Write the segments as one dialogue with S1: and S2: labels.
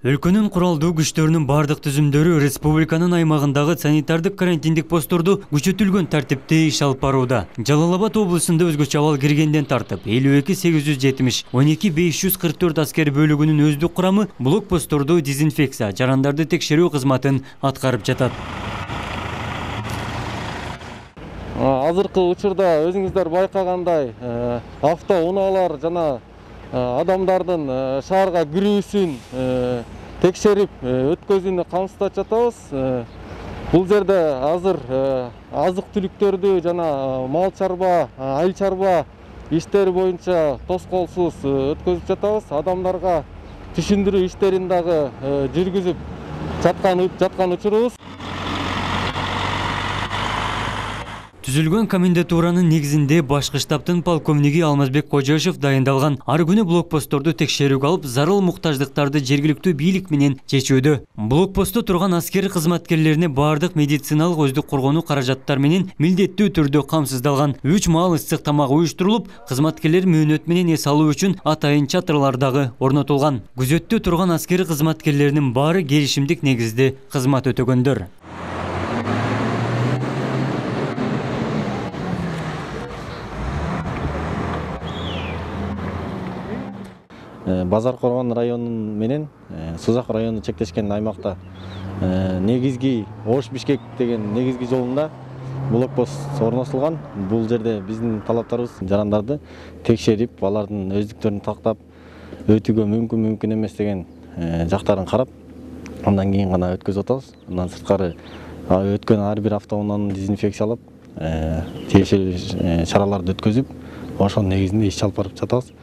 S1: Өлкөнүн куралдуу күчтөрүнүн бардык түзүмдөрү республиканын аймагындагы санитардык карантиндик посторду күчөтүлгөн тартипте иш алып барууда. Жалал Абад облусунда өзгөчө абал киргенден тартып 52-870, 12-544 аскер бөлүгүнүн өздүк курамы блокпостторду дезинфекция, жарандарды текшерүү кызматын аткарып жатат.
S2: Азыркы учурда өзүңүздөр байкагандай автоунаалар жана адамдардын шаарга кирүүсүн текшерип өткөзүүнү камсыздап жатабыз. Бул жерде азыр азык түлүктөрдү жана мал чарба, айыл чарба иштери боюнча тоскоолсуз өткөзүп жатабыз. Адамдарга түшүндүрүү иштерин дагы жүргүзүп жаткан учурубуз.
S1: Түзүлгөн комендатуранын негизинде башкы штабтын полковниги Алмазбек Кожошев дайындалган ар күнү блокпостторду текшерүүгө алып, зарыл муктаждыктарды жергиликтүү бийлик менен чечүүдө. Блокпостто турган аскер кызматкерлерине бардык медициналык өздүк коргонуу каражаттар менен милдеттүү түрдө камсыздалган. 3 маал ысык тамак уюштурулуп, кызматкерлер мөөнөт менен эс алуу үчүн атайын чатырлар дагы орнотулган. Күзөттө турган аскер кызматкерлеринин баары келишимдик негизде кызмат өтөгөндөр.
S2: Базар Коргон району менен Сузак району чектешкен аймакта негизги Ош-Бишкек деген негизги жолунда блокпост орнотулган. Бул жерде биздин талаптарыбыз жарандарды текшерип, алардын өздүктөрүн тактап, өтүүгө мүмкүн эмес деген жактарын карап, андан кийин гана өткөзүп атабыз. Андан сырткары өткөн ар бир автоунааны дезинфекциялап, тиешелүү чараларды өткөзүп, ошонун негизинде иш алып барып жатабыз.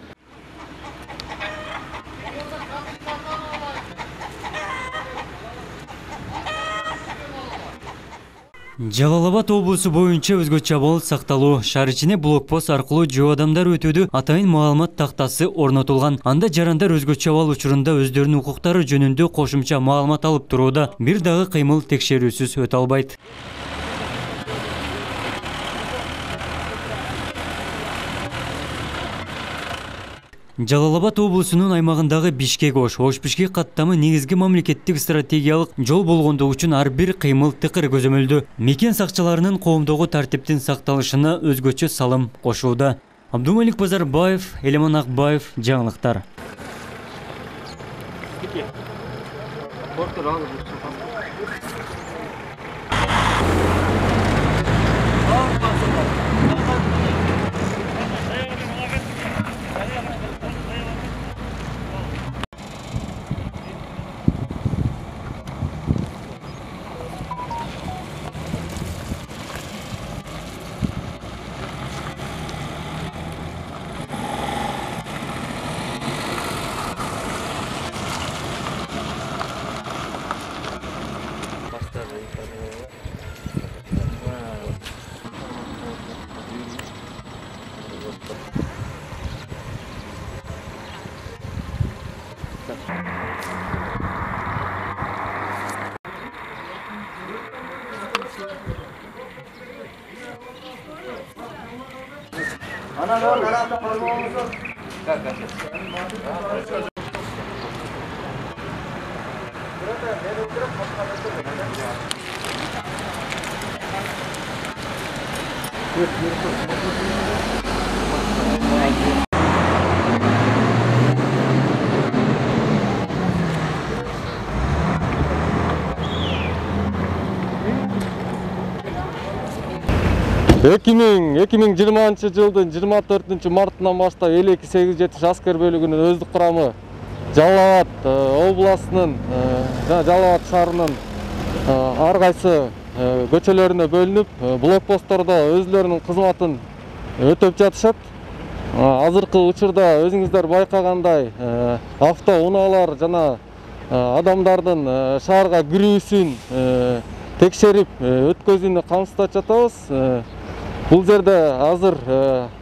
S1: Жалал Абад облусу боюнча өзгөчө абал сакталуу. Шаар ичине блокпост аркылуу жөө адамдар өтүүдө атайын маалымат тактасы орнотулган. Анда жарандар өзгөчө абал учурунда өздөрүнүн укуктары жөнүндө кошумча маалымат алып турууда. Бир дагы кыймыл текшерүүсүз өтө албайт. Жалал Абад облусунун аймагындагы Бишкек-Ош, Ош-Бишкек каттамы негизги мамлекеттик стратегиялык жол болгондугу үчүн ар бир кыймыл тыкыр көзөмөлдүү. Мекен сакчыларынын коомдогу тартиптин сакталышына өзгөчө салым кошууда. Абдумалик Базарбаев, Элеман Акбаев, жаңылыктар.
S2: Эки миң жыйырманчы жылдын 24 мартынан баштап 52-870 аскер бөлүгүнүн өздүк курамы Жалал Абад областынын Жалал Абад шаарынын ар кайсы көчөлөрүнө бөлүнүп, блокпосттордо өзлөрүнүн кызматын өтөп жатышат. Азыркы учурда өзүңүздөр байкагандай автоунаалар жана адамдардын шаарга кирүүсүн текшерип өткөзүүнү камсыздап жатабыз. Бул жерде азыр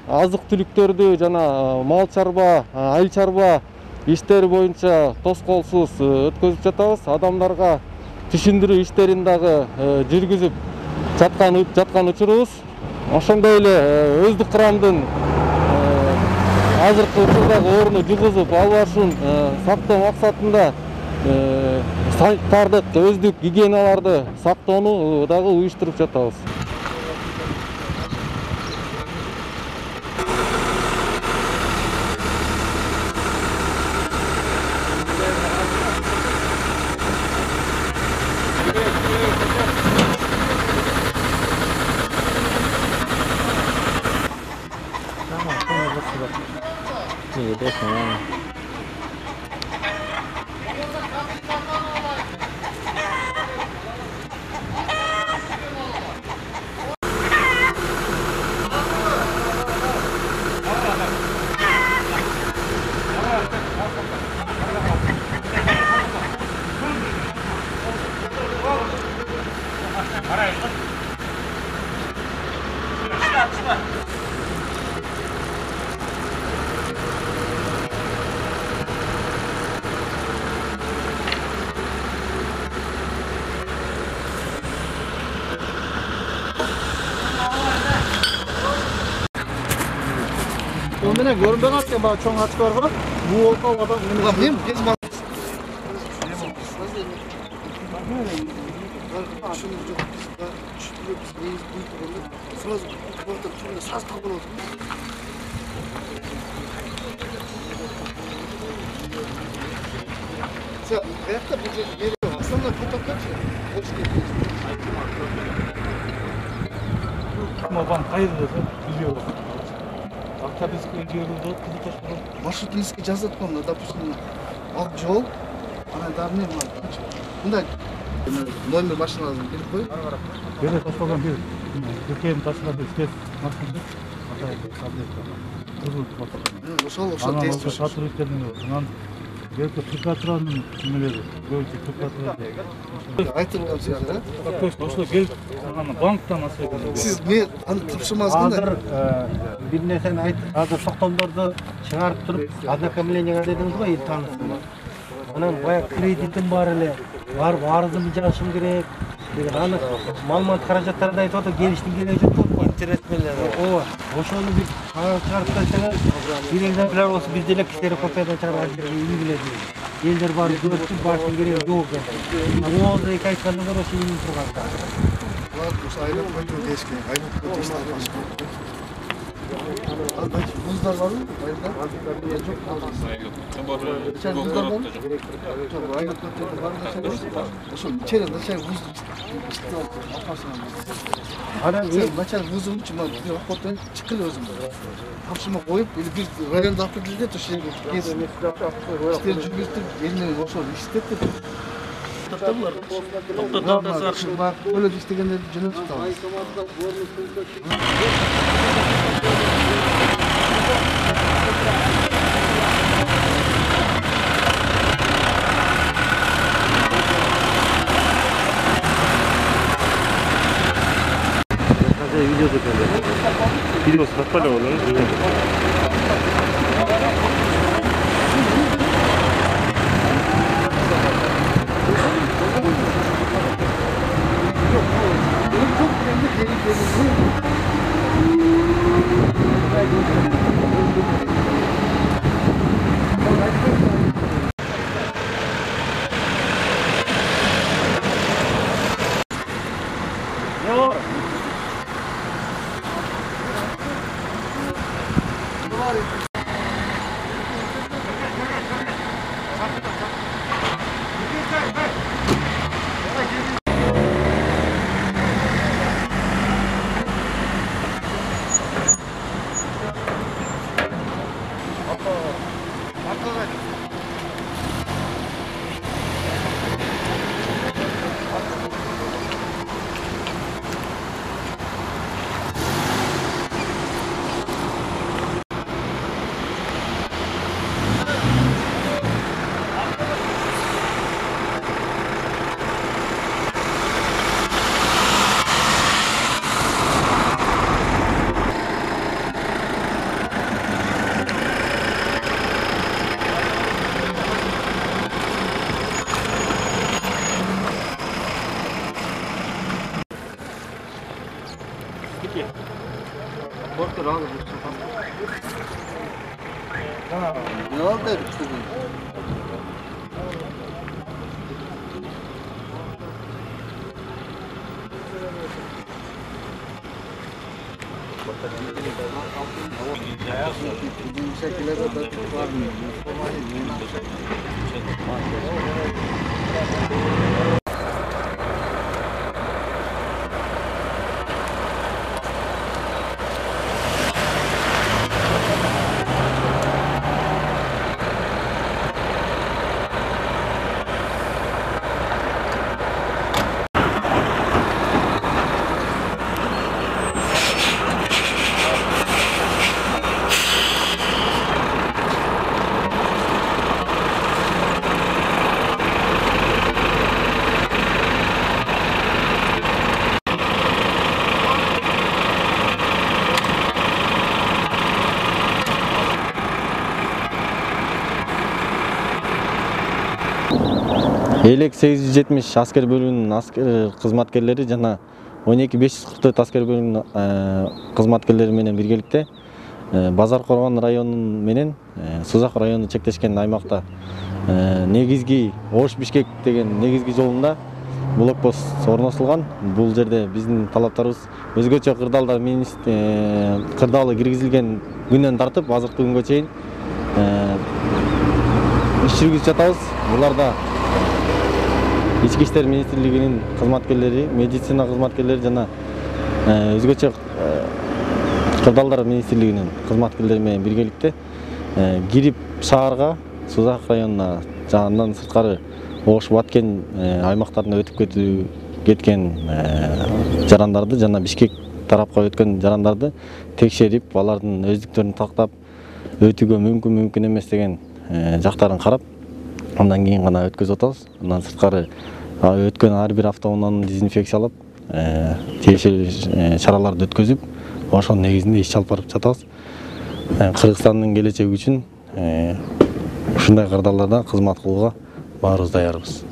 S2: азык түлүктөрдү жана мал чарба, айыл чарба иштери боюнча тоскоолсуз өткөзүп жатабыз. Адамдарга түшүндүрүү иштерин дагы жүргүзүп жаткан учурубуз. Ошондой эле өздүк курамдын азыркы учурдагы орну жугузуп албашын сактоо максатында санитардык өздүк гигиеналарды сактоону дагы уюштуруп жатабыз.
S3: Mene görünbey atken bana çoğun açık var falan. Bu olka adam mene. Biz bak. Sen hayatta bu yeri aslında fotoğraf hoş değil.
S4: Ama ben kayırdı biliyorum. Октябрьский жерде кызыл таш бар.
S3: Маршрутинский жазат мына, допустим, ак жол, ана дарны мындай номер машиналарын берип коюп,
S4: Бере ташталган бир үлкен ташла бир тез маршрут. Кызыл
S3: ошол тест.
S4: Ошо шатыр өткөндөн анан белки прокуратуранын немелери, көбүнчө прокуратура.
S3: Айтылган сыяктуу.
S4: Ошо келип аны банктан алса.
S3: Сиз мен аны тапшырмаңыз кандай?
S5: Bir neseni ayt, hazır toxtomdordu çıkarıp durup oznakomleniyaga dediniz go, el tanısın. Anam baya kreditim bar ele, barıp arızımı жазышым керек. Dedi аны малмат каражаттарды айтып атып, келиштин кереги жок. Интернет менен. Ооба. Ошону bir чыгарып тастаңыз. Bir экземпляр болсо бизде эле ксерокопиядан чыгарып үй билет. Элдер бар, көрүп баштын кереги жок. Ооба эки айткандан көрө ошо үйүн турганда.
S3: Ладно, ошо айлап көтөрүп дешкен, айлап көтөрүштү башка. Buzlar var mı? Ayırda? Çok fazla. İçeri buzlar var mı? Çok ayıp kötü var mı? Şu içeride şey buz işte yaparsın.
S5: Ana
S3: Sen maçar buzun içine bir fotoğraf çıkıyor özüm. Hapşıma koyup bir veren dağıtı dilde taşıyıp gezin. İşte cübüstü elinden olsa işletti. Tattalar. Tattalar. Bak böyle istegenler canı tutar.
S4: Video satpala olan.
S3: Ne oldu?
S2: Элек 870 аскер бөлүгүнүн аскер кызматкерлери жана 12544 аскер бөлүгүнүн кызматкерлери менен биргеликте Базар Коргон районунун менен Сузак району чектешкен аймакта негизги Ош-Бишкек деген негизги жолунда блокпост орнотулган. Бул жерде биздин талаптарыбыз өзгөчө кырдаалы киргизилген күндөн тартып азыркы күнгө чейин иш жүргүзүп жатабыз. Буларда Ички иштер министрлигинин кызматкерлери, медицина кызматкерлери жана өзгөчө кырдаалдар министрлигинин кызматкерлери менен биргеликте кирип шаарга, Сузак районуна, андан сырткары Ош, Баткен аймактарына өтүп кеткен жарандарды жана Бишкек тарапка өткөн жарандарды текшерип, алардын өздүктөрүн тактап өтүүгө мүмкүн эмес деген жактарын карап, андан кийин гана өткөзүп атабыз. Андан сырткары өткөн ар бир автоунааны дезинфекциялап, тиешелүү чараларды өткөзүп, ошонун негизинде иш алып барып жатабыз. Кыргызстандын келечеги үчүн ушундай кырдаалдарда кызмат кылууга баарыбыз даярбыз.